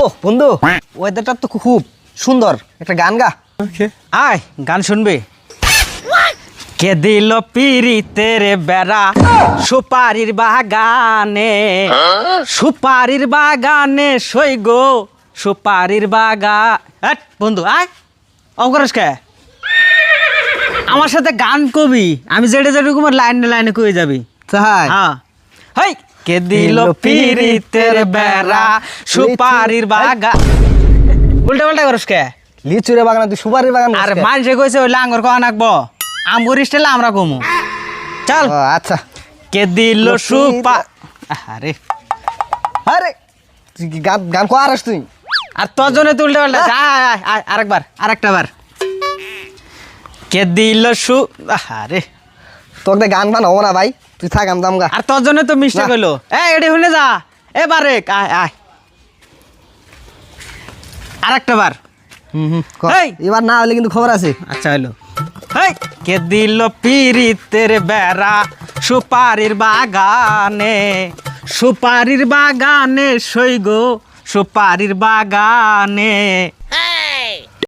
ও বন্ধু, ওয়েদারটা তো খুব সুন্দর, একটা গান গা। আয় গান শুনবি। কে দিল পিরিতের বেড়া সুপারির বাগানে, সুপারির বাগানে সই গো সুপারির বাগান। বন্ধু আয় অকরস কে আমার সাথে গান কবি, আমি যেটা যেরকম লাইনে লাইনে কয়ে যাবি। তাই হ্যাঁ হেই কে দিল পিরিতের বেড়া সুপারির বাগান। উল্টা পাল্টা করস কে? লিচুরে বাগান, তুই সুপারির বাগান। আর মানুষে কইছে ওই লাঙ্গর কখন আঁকবো, আমগুর স্টাইলে আমরা কমু। চল আচ্ছা। কে দিল সুপা। আরে আরে তুই কি গান গান কো আরস তুই? আর তোর জন্য তুই উল্টা পাল্টা। আরেকবার আরেকটা বার। কে দিল আরে তোকে গান বান হবো না ভাই, তুই থাক আমি দামগা। আর তোর জন্য তো মিস্টেক হইলো। এডি শুনে যা এবারে আয় আয় আরেকটা বার। এই। এবার না হলে কিন্তু খবর আছে। আচ্ছা হইলো। হেই কে দিল পিরিতের বেড়া সুপারির বাগানে, সুপারির বাগানে সই গো সুপারির বাগানে।